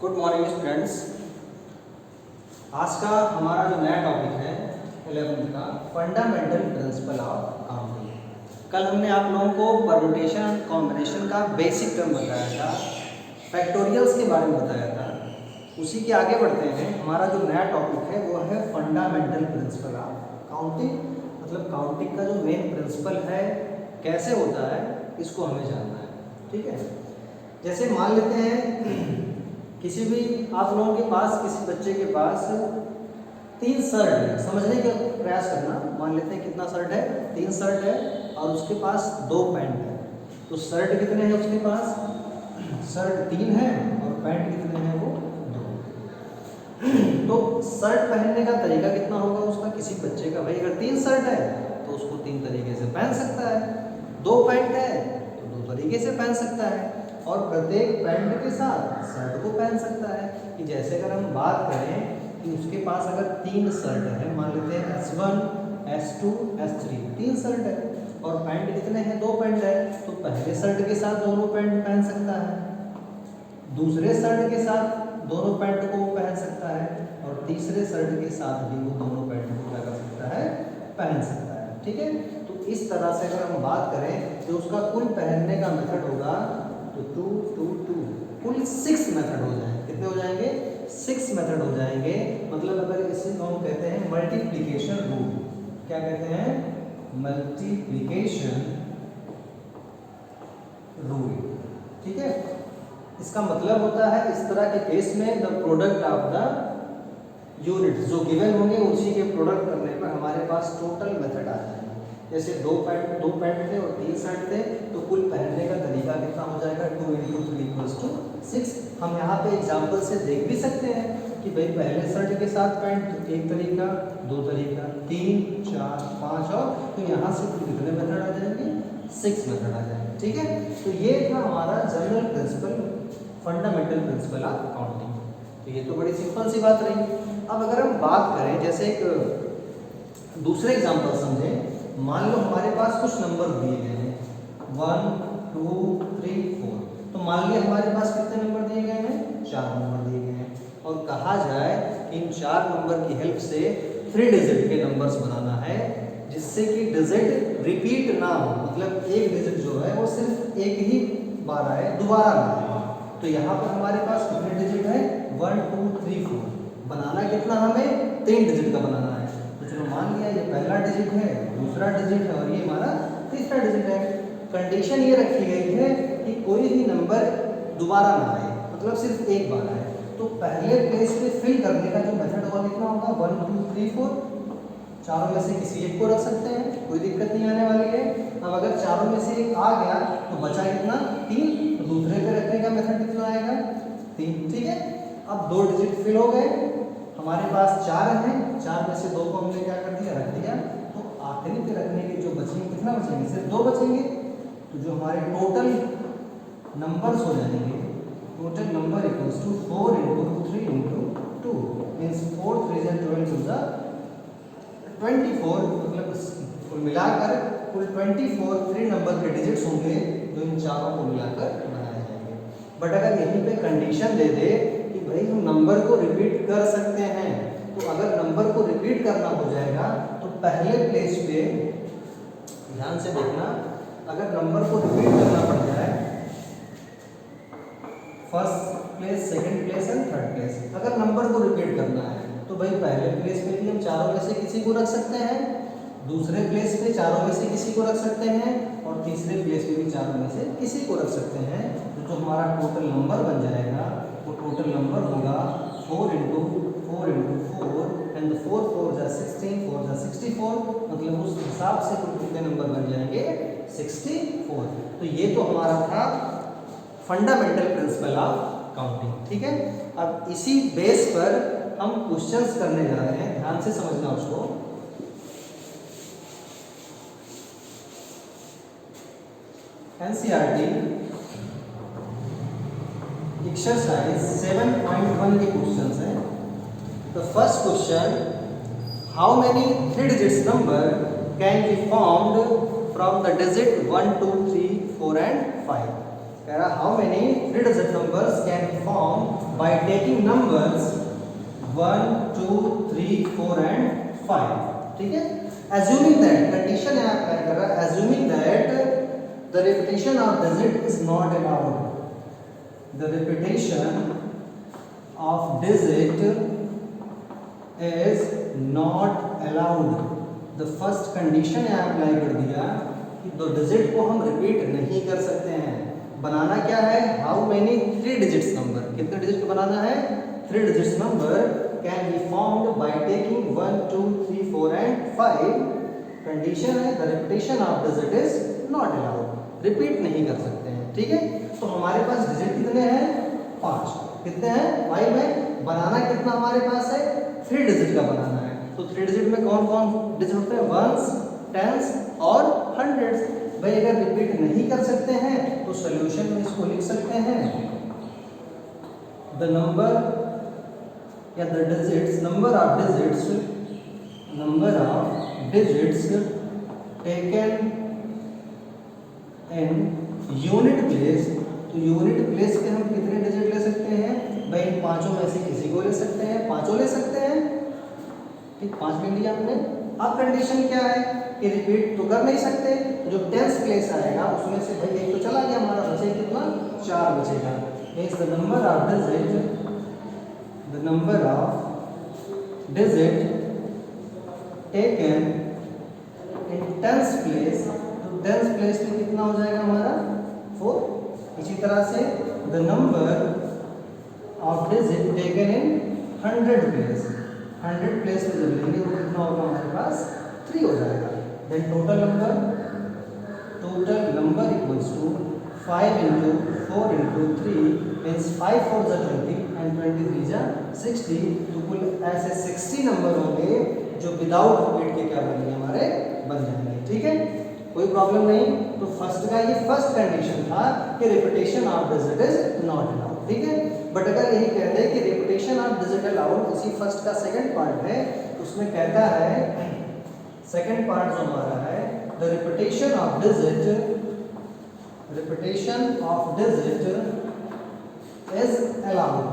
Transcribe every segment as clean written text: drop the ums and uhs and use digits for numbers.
Good morning students. आज का हमारा जो नया टॉपिक है 11th का फंडामेंटल प्रिंसिपल ऑफ काउंटिंग। कल हमने आप लोगों को परम्यूटेशन कॉम्बिनेशन का बेसिक टर्म बताया था, फैक्टोरियल्स के बारे में बताया था। उसी के आगे बढ़ते हैं। हमारा जो नया टॉपिक है वो है फंडामेंटल प्रिंसिपल ऑफ काउंटिंग। मतलब काउंटिंग का जो मेन प्रिंसिपल है कैसे होता है इसको हमें जानना है। ठीक है, जैसे मान लेते हैं किसी भी आप लोगों के पास किसी बच्चे के पास 3 शर्ट है। समझने का प्रयास करना। मान लेते हैं कितना शर्ट है, 3 शर्ट है और उसके पास 2 पैंट है। तो शर्ट कितने हैं उसके पास? शर्ट 3 है और पैंट कितने हैं? वो 2। तो शर्ट पहनने का तरीका कितना होगा उसका किसी बच्चे का? भाई अगर 3 शर्ट है तो उसको 3 तरीके से पहन सकता है, 2 पैंट है तो 2 तरीके से पहन सकता है और प्रत्येक पैंट के साथ शर्ट को पहन सकता है। कि जैसे अगर हम बात करें कि उसके पास अगर 3 शर्ट है, मान लेते हैं S1, S2, S3, 3 शर्ट है और पैंट कितने हैं? 2 पैंट है। तो पहले शर्ट के साथ दोनों पैंट पहन सकता है, दूसरे शर्ट के साथ दोनों पैंट को पहन सकता है और तीसरे शर्ट के साथ भी वो दोनों पैंट को क्या कर सकता है? पहन सकता है। ठीक है, तो इस तरह से अगर हम बात करें तो उसका कुल पहनने का मेथड होगा तो 2, 2, 2 कुल 6 मेथड हो जाएंगे। कितने हो जाएंगे? 6 मेथड हो जाएंगे। मतलब अगर इसे हम कहते हैं मल्टीप्लिकेशन रूल। क्या कहते हैं? Multiplication rule. ठीक है, इसका मतलब होता है इस तरह के केस में the product of the unit जो गिवन होंगे उसी के प्रोडक्ट करने पर हमारे पास टोटल मेथड आ जाएगा। जैसे 2 पैंट थे और 3 शर्ट थे तो कुल पहनने का तरीका कितना हो जाएगा? 2 × 3 = 6। हम यहाँ पे एग्जाम्पल से देख भी सकते हैं कि भाई पहले शर्ट के साथ पैंट तो 1 तरीका, 2 तरीका, 3, 4, 5 और तो यहाँ से कुल कितने मेथड आ जाएंगे? 6 मेथड आ जाएंगे। ठीक है, तो ये था हमारा general principle, fundamental principle of counting. तो ये तो बड़ी सिंपल सी बात रही। अब अगर हम बात करें जैसे एक दूसरे एग्जाम्पल समझें। मान लो हमारे पास कुछ नंबर दिए गए हैं 1, 2, 3, 4। तो मान लिया हमारे पास कितने नंबर दिए गए हैं? 4 नंबर दिए गए हैं और कहा जाए कि इन 4 नंबर की हेल्प से 3 डिजिट के नंबर्स बनाना है जिससे कि डिजिट रिपीट ना हो। मतलब एक डिजिट जो है वो सिर्फ एक ही बार आए, दोबारा ना आए। तो यहाँ पर हमारे पास कितने डिजिट है? 1, 2, 3, 4। बनाना कितना हमें? 3 डिजिट का बनाना है। तो चलो मान लिया ये पहला डिजिट है, दूसरा डिजिट है और ये हमारा तीसरा डिजिट है। कंडीशन ये रखी गई है कि कोई भी नंबर दोबारा ना आए, मतलब सिर्फ एक बार आए। तो पहले प्लेस पे फिल करने का जो मेथड होगा कितना होगा? 1, 2, 3, 4। चारों में से किसी एक को रख सकते हैं, कोई दिक्कत नहीं आने वाली है। अब अगर चारों में से एक आ गया तो बचा कितना? 3। तो दूसरे पे रखने का मेथड कितना आएगा? 3। ठीक है, अब 2 डिजिट फिल हो गए, हमारे पास 4 हैं, 4 में से 2 को हमने क्या कर दिया? रख दिया। तो आखिरी पे रखने के जो बचेंगे कितना बचेंगे? सिर्फ 2 बचेंगे। तो जो हमारे टोटल नंबर्स हो जाएंगे, total number equals to 4 × 3 × 2 means 4 3 = 12 24। मतलब कुल मिलाकर कुल 24 3 नंबर के डिजिट्स होंगे जो इन चारों को मिलाकर बनाए जाएंगे। बट अगर यहीं पे कंडीशन दे दे कि भाई हम नंबर को रिपीट कर सकते हैं, तो अगर नंबर को रिपीट करना हो जाएगा तो पहले प्लेस पे ध्यान से देखना, अगर नंबर को रिपीट करना पड़ जाए first place, second place and third place, अगर नंबर को रिपीट करना है तो भाई पहले प्लेस पे भी हम चारों में से किसी को रख सकते हैं, दूसरे प्लेस पे चारों में से किसी को रख सकते हैं और तीसरे प्लेस पे भी चारों में से किसी को रख सकते हैं। तो जो हमारा टोटल नंबर बन जाएगा वो टोटल नंबर होगा 4 × 4 × 4 एंड 4 4 = 16, 4 = 64। मतलब उस हिसाब से कुल कितने नंबर बन जाएंगे? 64। तो ये तो हमारा था फंडामेंटल प्रिंसिपल ऑफ काउंटिंग। ठीक है, अब इसी बेस पर हम क्वेश्चंस करने जा रहे हैं, ध्यान से समझना उसको। एनसीईआरटी एक्सरसाइज 7.1 के क्वेश्चंस हैं। The first question, how many 3 digits number can be formed from the digit 1, 2, 3, 4 and 5? कह रहा how many 3 digit numbers can be form by taking numbers 1 2 3 4 and 5। ठीक है, assuming that कंडीशन है apply कर रहा है, assuming that the repetition of digit is not allowed, the repetition of digit is not allowed। the first condition है apply कर दिया कि दो डिजिट को हम रिपीट नहीं कर सकते हैं। बनाना क्या है, हाउ मेनी 3 डिजिट्स नंबर, कितने डिजिट को बनाना है, 3 digits number can be formed by taking 1 2 3 4 and 5। Condition है the repetition of digit is not allowed, repeat नहीं कर सकते हैं। ठीक है, तो हमारे पास डिजिट कितने हैं, 5। कितने हैं, 5 है। बनाना कितना हमारे पास है, 3 डिजिट का बनाना है। तो 3 डिजिट में कौन कौन डिजिट होते हैं, वंस, टेंस और हंड्रेड्स। भाई अगर रिपीट नहीं कर सकते हैं तो सॉल्यूशन में इसको लिख सकते हैं द नंबर या the digits, number of digits taken in unit place. तो यूनिट प्लेस पे हम कितने डिजिट ले सकते हैं, भाई इन पांचों में से किसी को ले सकते हैं, पांचों ले सकते हैं। ठीक, 5 ले लिया हमने। अब कंडीशन क्या है कि रिपीट तो कर नहीं सकते, जो टेंस प्लेस आएगा उसमें से भाई एक तो चला गया हमारा, बचे कितना, 4 बचेगा। Means the number of digit taken in tens place. तो टेंस प्लेस में कितना हो जाएगा हमारा, 4। इसी तरह से the number of digit taken in 100 place, 100 place में जब लेंगे तो कितना होगा हमारे पास, 3 हो जाएगा। Then total number equals to 5 into 4 into 3 means 5 4 जा 20 एंड 23 जा 60। तो कुल ऐसे 60 नंबर होंगे जो विदाउट रिपीट के क्या बनेंगे, हमारे बन जाएंगे। ठीक है, कोई प्रॉब्लम नहीं। तो फर्स्ट का ये फर्स्ट कंडीशन था कि repetition of digit is not allowed. ठीक है, बट अगर यही कह दे कि रिपीटेशन ऑफ डिजिट अलाउड, इसी फर्स्ट का सेकंड पार्ट है, उसमें कहता है सेकंड पार्ट जो हमारा है, the repetition of digit is allowed.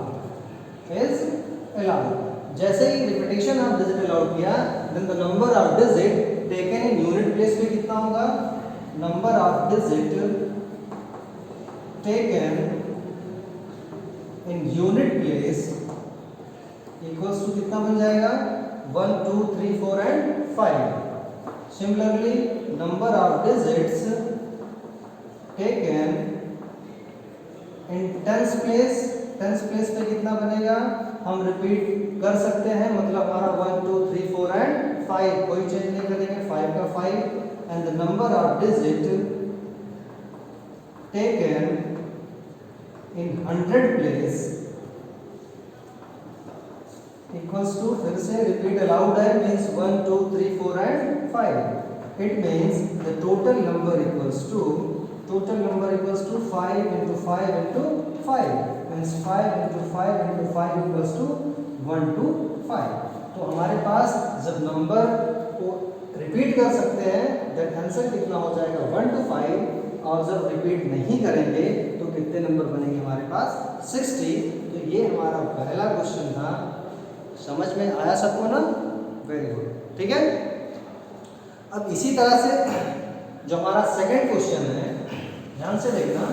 जैसे ही रिपीटेशन ऑफ डिजिट अलाउड किया, then the number of digit taken in unit place में कितना होगा, number of digit taken in unit place equals to कितना बन जाएगा, 1 2 3 4 and 5। Similarly number of digits taken in tens place पे कितना बनेगा, हम रिपीट कर सकते हैं, मतलब हमारा 1 2 3 4 एंड 5, कोई चेंज नहीं करेंगे, 5 का 5। And the number of digit taken in 100 place equals to, फिर से रिपीट अलाउड है, means 1 2 3 4 and 5। It means the total number equals to 5 into 5 into 5 means 5 into 5 into 5 equals to 1 to 5। तो हमारे पास जब नंबर को रिपीट कर सकते हैं, देन आंसर कितना हो जाएगा, 1 to 5। और जब रिपीट नहीं करेंगे तो कितने नंबर बनेंगे हमारे पास, 60। तो ये हमारा पहला क्वेश्चन था। समझ में आया सबको ना, वेरी गुड। ठीक है, अब इसी तरह से जो हमारा सेकंड क्वेश्चन है, ध्यान से देखना।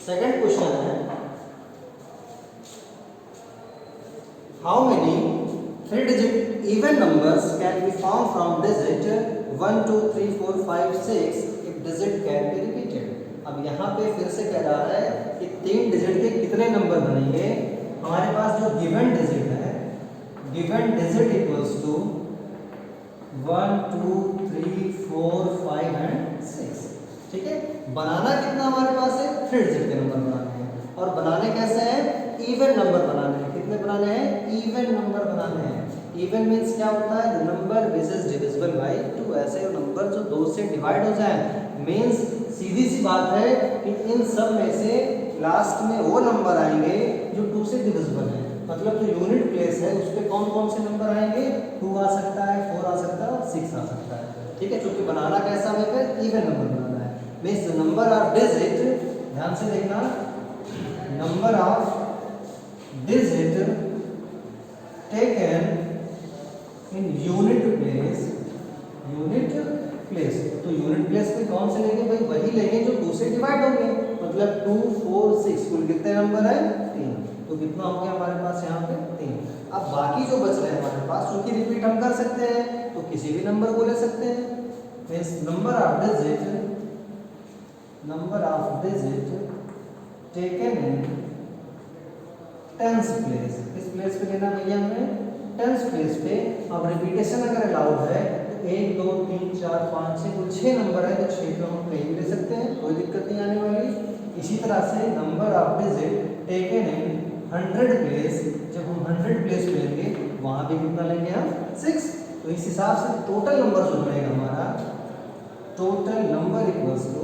सेकंड क्वेश्चन है, how many 3 digit even numbers can be form from digit 1 2 3 4 5 6 if digit can be repeated. अब यहाँ पे फिर से कह रहा है कि 3 डिजिट के कितने नंबर बनेंगे। हमारे पास जो गिवन डिजिट है, given digit equals to 1 2 3 4 5 and 6। ठीक है, बनाना कितना हमारे पास है, 3 डिजिट के नंबर बनाने हैं। और बनाने कैसे हैं, इवन नंबर बनाने हैं। कितने बनाने हैं, इवन नंबर बनाने हैं। इवन मींस क्या होता है, the number which is divisible by 2। ऐसे नंबर जो 2 से डिवाइड हो जाए। मींस सीधी सी बात है कि इन सब में से लास्ट में वो नंबर आएंगे जो 2 से डिविजिबल है। मतलब जो यूनिट प्लेस है उस पर कौन कौन से नंबर आएंगे, 2 आ सकता है, 4 आ सकता है और 6 आ सकता है। ठीक है, क्योंकि बनाना कैसा हमें फिर इवन नंबर बनाना है। Means the number of digit, ध्यान से देखना, number of digit taken in unit place, unit place. तो यूनिट प्लेस पे कौन से लेंगे भाई, वही लेंगे जो 2 से डिवाइड होंगे, मतलब 2, 4, 6 कुल कितने नंबर है, 3। तो कितना हो गया हमारे पास यहाँ पे 3। अब बाकी जो बच रहे हैं हमारे पास उनकी रिपीट हम कर सकते हैं, तो किसी भी नंबर को ले सकते हैं। Means number of digit taken in tens place, किस प्लेस पे लेना भैया हमें, टेंस प्लेस पे। अब रिपीटेशन अगर अलाउड है तो 1, 2, 3, 4, 5, 6 कुल 6 नंबर है, तो 6 को हम कहीं भी ले सकते हैं, कोई दिक्कत नहीं आने वाली। इसी तरह से number of digit taken in 100 place, जब हम 100 प्लेस लेंगे वहाँ भी कितना लेंगे हम, 6। तो इस हिसाब से टोटल नंबर जो बनेगा हमारा, total number equals to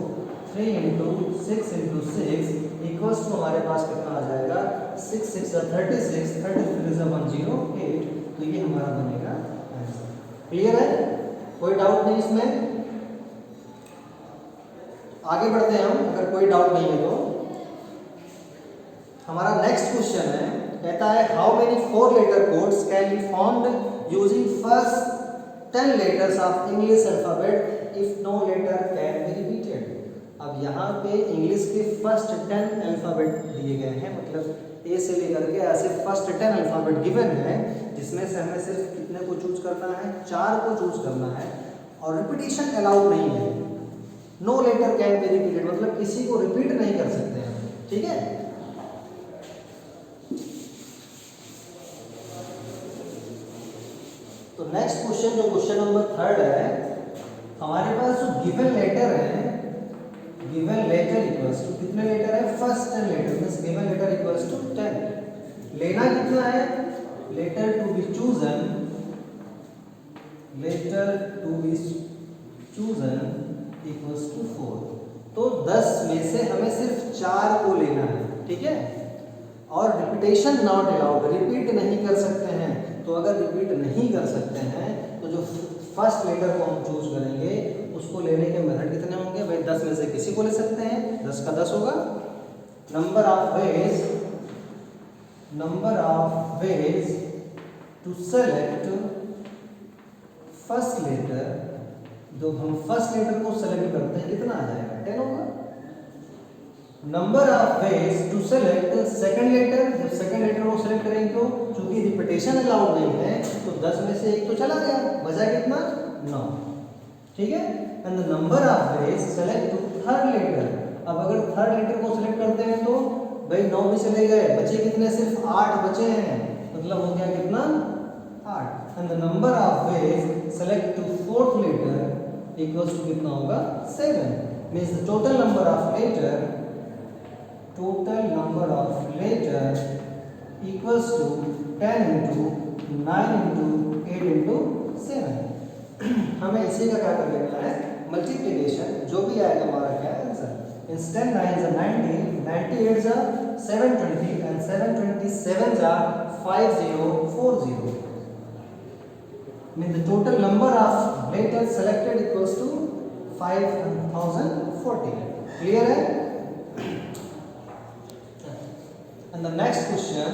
3 into 6 into 6 equals to हमारे पास कितना आ जाएगा, 6 6 36, 33 108। तो ये हमारा बनेगा आंसर। क्लियर है, कोई डाउट नहीं इसमें, आगे बढ़ते हैं हम, अगर कोई डाउट नहीं है तो। हमारा नेक्स्ट क्वेश्चन है, कहता है how many 4 letter codes can be found using first 10 letters of English alphabet if no letter can be repeated. अब यहाँ पे इंग्लिश के फर्स्ट 10 अल्फाबेट दिए गए हैं, मतलब ए से लेकर के ऐसे फर्स्ट 10 अल्फाबेट गिवन है, जिसमें से हमें सिर्फ कितने को चूज करना है, 4 को चूज करना है, और रिपीटिशन अलाउड नहीं है। No letter can be repeated, मतलब किसी को रिपीट नहीं कर सकते हैं। ठीक है, तो नेक्स्ट क्वेश्चन, जो क्वेश्चन नंबर 3 है, हमारे पास जो गिवन लेटर है, गिवन लेटर इक्वल्स टू कितने लेटर है, first 10 letter, means given letter equals to 10। लेना कितना है, letter to be chosen, letter to be chosen equals to 4। तो 10 में से हमें सिर्फ 4 को लेना है। ठीक है, और रिपीटेशन नॉट अलाउड, रिपीट नहीं कर सकते हैं। तो अगर रिपीट नहीं कर सकते हैं तो जो फर्स्ट लेटर को हम चूज करेंगे उसको लेने के मेथड कितने होंगे भाई, 10 में से किसी को ले सकते हैं, 10 का 10 होगा। Number of ways to select first letter, जब हम फर्स्ट लेटर को सेलेक्ट करते हैं कितना आ जाएगा, 10 होगा। Number of ways to select second letter, जब सेकंड लेटर को सेलेक्ट करेंगे तो चूंकि रिपीटेशन अलाउड नहीं है तो 10 में से एक तो चला गया, बचा कितना, 9। ठीक है, and the number of ways select third letter. अब अगर थर्ड लेटर को सेलेक्ट करते हैं तो भाई 9 भी चले गए, बचे कितने, सिर्फ 8 बचे हैं, मतलब हो गया कितना, 8। And the number of ways select to fourth letter equals to कितना होगा, 7। Means the total number of letter equals to 10 into 9 into 8 into 7। हमें इसी का क्या कर लेना है, मल्टीप्लिकेशन, जो भी आएगा हमारा क्या answer. Instant 9 is 90, 98 is 720 and 727 is 5040। Means the total number of letters selected equals to 5040। Clear है? And the next question,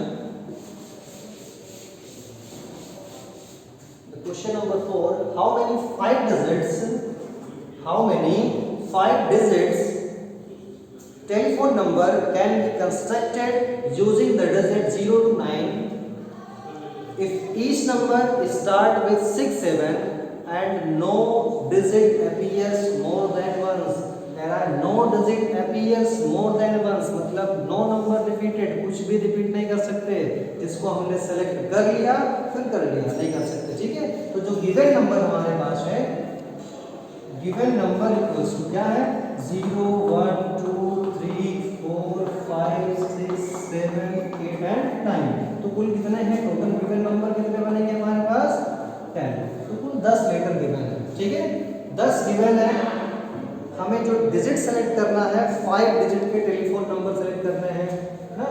the question number 4, how many 5 digits telephone number can be constructed using the digit 0 to 9 if each number start with 6 7 and no digit appears more than once। there are no digit appears more than once, मतलब no number repeated, कुछ भी repeat नहीं कर सकते, जिसको हमने select कर लिया फिर कर लिया, नहीं कर सकते। ठीक है, तो जो गिवन नंबर हमारे पास है, गिवन नंबर इक्वल्स टू क्या है, 0 1 2 3 4 5 6 7 8 एंड 9। तो कुल कितने हैं, टोटल गिवन नंबर कितने बनेंगे हमारे पास, 10। तो कुल 10 लेटर गिवन है। ठीक है, 10 गिवन है, हमें जो डिजिट सेलेक्ट करना है 5 डिजिट के टेलीफोन नंबर सेलेक्ट करने हैं ना।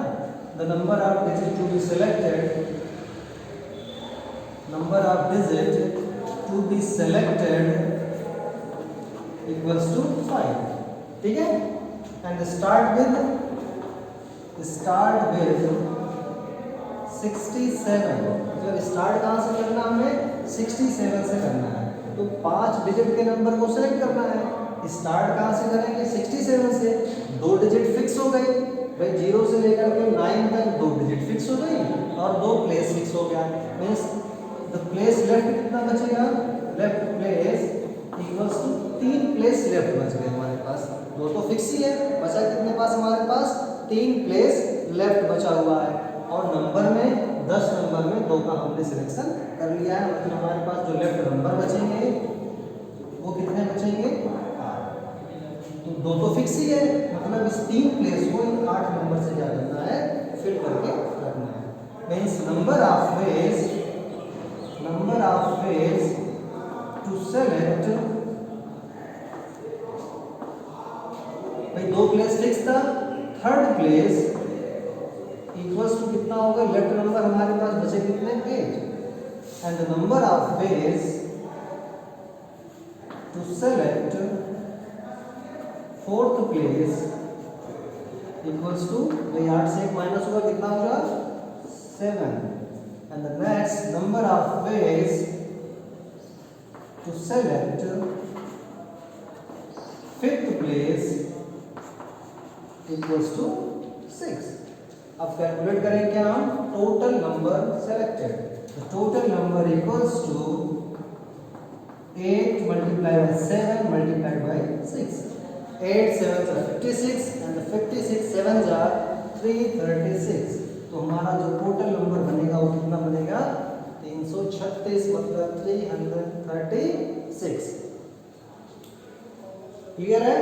the number of digits to be selected, number of digits to be selected equals to 5. ठीक है, and start with 67. मतलब स्टार्ट कहाँ से करना हमें 67 से करना है, तो 5 डिजिट के नंबर को सेलेक्ट करना है। स्टार्ट कहाँ से करेंगे 67 से, 2 डिजिट फिक्स हो गई भाई, 0 से लेकर के 9 तक 2 डिजिट फिक्स हो गई और 2 प्लेस फिक्स हो गया। मीन्स द प्लेस लेफ्ट कितना बचेगा, left place equals to 3 place left बच गए हमारे पास, 2 तो फिक्स ही है, बचा कितने पास हमारे पास 3 प्लेस लेफ्ट बचा हुआ है। और नंबर में 10 नंबर में 2 का हमने सिलेक्शन कर लिया है, मतलब हमारे पास जो लेफ्ट नंबर बचेंगे वो कितने बचेंगे 8। तो 2 तो फिक्स ही है, मतलब इस 3 प्लेस को इन 8 नंबर से क्या करना है, फिल करके रखना है। Means number of ways to select, भाई 2 प्लेस फिक्स था, थर्ड प्लेस इक्वल्स टू कितना होगा, लेफ्ट नंबर हमारे पास बचे कितने 8, and the number of ways to select fourth place equals to, भाई 8 से 1 माइनस होगा कितना होगा 7, and the next number of ways to select fifth place equals to 6। अब कैलकुलेट करें क्या हम, टोटल नंबर सेलेक्टेड, तो total number equals to 8 multiply by 7 multiplied by 6, 8 7 are 56 and the 56 7s are 336। तो हमारा जो टोटल नंबर बनेगा वो कितना बनेगा 336, मतलब 336। क्लियर है,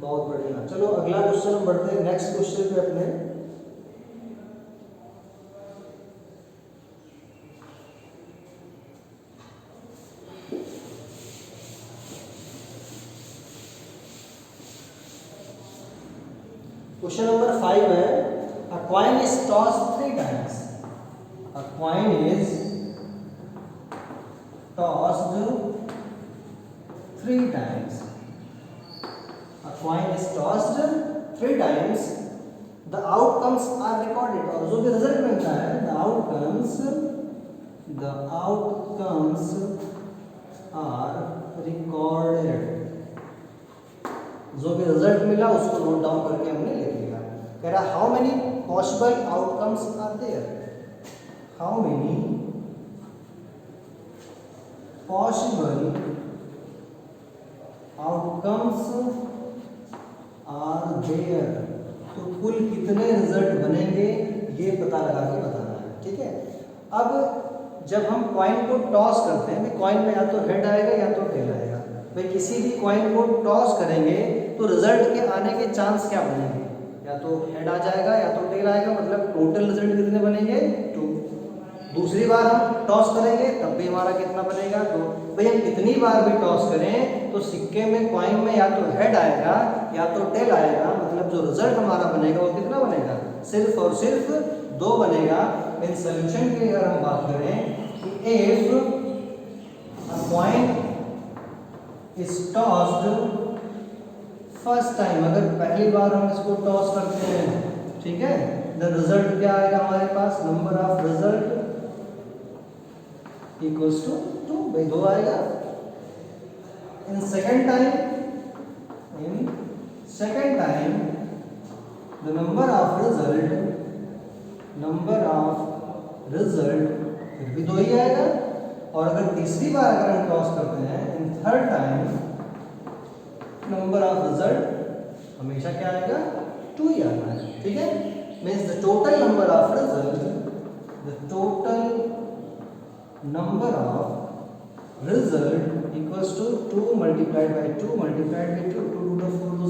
बहुत बढ़िया। चलो अगला क्वेश्चन हम बढ़ते हैं नेक्स्ट क्वेश्चन पे अपने। क्वेश्चन नंबर 5 है, अ coin is tossed 3 times, a coin is tossed 3 times, coin is tossed 3 times, the outcomes are recorded, और जो भी रिजल्ट मिलता है the outcomes are recorded, जो भी रिजल्ट मिला उसको नोट डाउन करके हमने लिख लिया। कह रहा how many possible outcomes are there, how many possible outcomes are there, तो कुल कितने रिजल्ट बनेंगे ये पता लगा के बताना है। ठीक है, अब जब हम कॉइन को टॉस करते हैं, कॉइन में या तो हेड आएगा या तो टेल आएगा, भाई किसी भी कॉइन को टॉस करेंगे तो रिजल्ट के आने के चांस क्या बनेंगे, या तो हेड आ जाएगा या तो टेल आएगा, मतलब टोटल रिजल्ट कितने बनेंगे 2। दूसरी बार हम टॉस करेंगे तब भी हमारा कितना बनेगा 2। भाई हम कितनी बार भी टॉस करें तो सिक्के में कॉइन में या तो हेड आएगा या तो टेल आएगा, मतलब जो रिजल्ट हमारा बनेगा वो कितना बनेगा, सिर्फ और सिर्फ 2 बनेगा। इन सॉल्यूशन की अगर हम बात करें कि if a coin is tossed first time, अगर पहली बार हम इसको टॉस करते हैं, ठीक है, द रिजल्ट क्या आएगा हमारे पास, number of result equals to 2, भाई 2 आएगा। In second time the number of result फिर भी 2 ही आएगा, और अगर तीसरी बार अगर हम टॉस करते हैं in third time, number of result हमेशा क्या आएगा 2 ही आना है। ठीक है, means the total number of result equals to 2 multiplied by 2 multiplied by 2, 2 2 4 2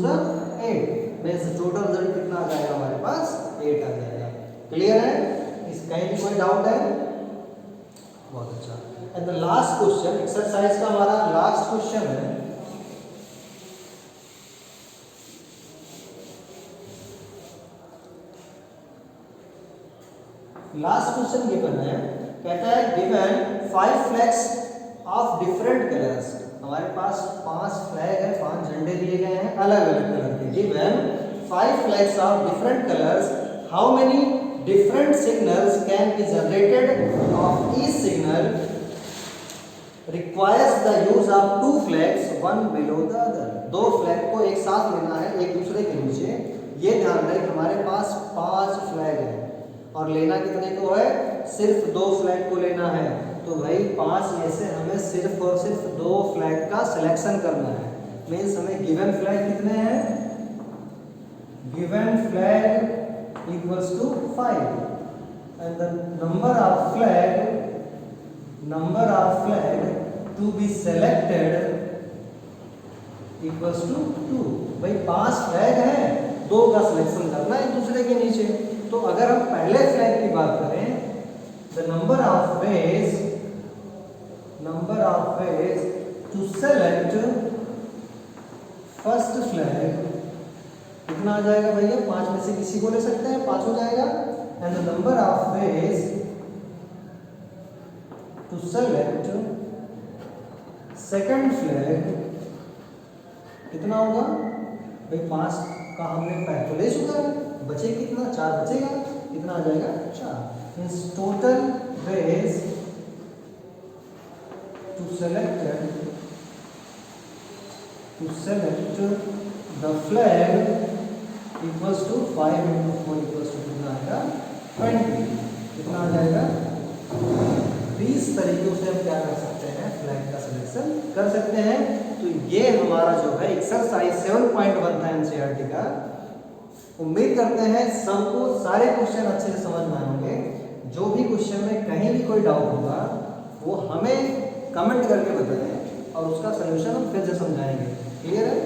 8, means total result कितना आ जाएगा हमारे पास 8 आ जाएगा। क्लियर है, इस कहीं भी कोई डाउट है, बहुत अच्छा। And the last question exercise का हमारा लास्ट क्वेश्चन है, लास्ट क्वेश्चन गिवन है, कहता है given 5 flags of different colours. हमारे पास 5 फ्लैग है, 5 झंडे दिए गए हैं अलग अलग कलर के। Given 5 flags of different colours, how many different signals can be generated of each signal requires the use of 2 flags one below the other. 2 flag को एक साथ लेना है एक दूसरे के नीचे। ये ध्यान रहे हमारे पास 5 फ्लैग है और लेना कितने को है, सिर्फ 2 फ्लैग को लेना है। तो भाई 5 में से हमें सिर्फ और सिर्फ 2 फ्लैग का सिलेक्शन करना है। मीन्स हमें गिवन फ्लैग कितने हैं, given flag equals to 5 and the number of flag to be selected equals to 2। भाई 5 फ्लैग है, 2 का सिलेक्शन करना है एक दूसरे के नीचे। तो अगर हम पहले फ्लैग की बात करें, the number of ways to select first flag कितना आ जाएगा भैया, 5 में से किसी को ले सकते हैं, 5 हो जाएगा। And the number of ways to select second flag कितना होगा भाई, 5 का हमने पहले ले चुका है, बचे कितना, 4 बचेगा, कितना आ जाएगा 4। Means total ways to select the flag equals to 5 into 4 equals to कितना आएगा 20, कितना आ जाएगा। इस तरीके से हम क्या कर सकते हैं, फ्लैग का सिलेक्शन कर सकते हैं। तो ये हमारा जो है एक्सरसाइज 7.1 था एनसीईआरटी का। उम्मीद करते हैं सबको सारे क्वेश्चन अच्छे से समझ में आएंगे। जो भी क्वेश्चन में कहीं भी कोई डाउट होगा वो हमें कमेंट करके बताएं और उसका सलूशन हम फिर से समझाएंगे। क्लियर है?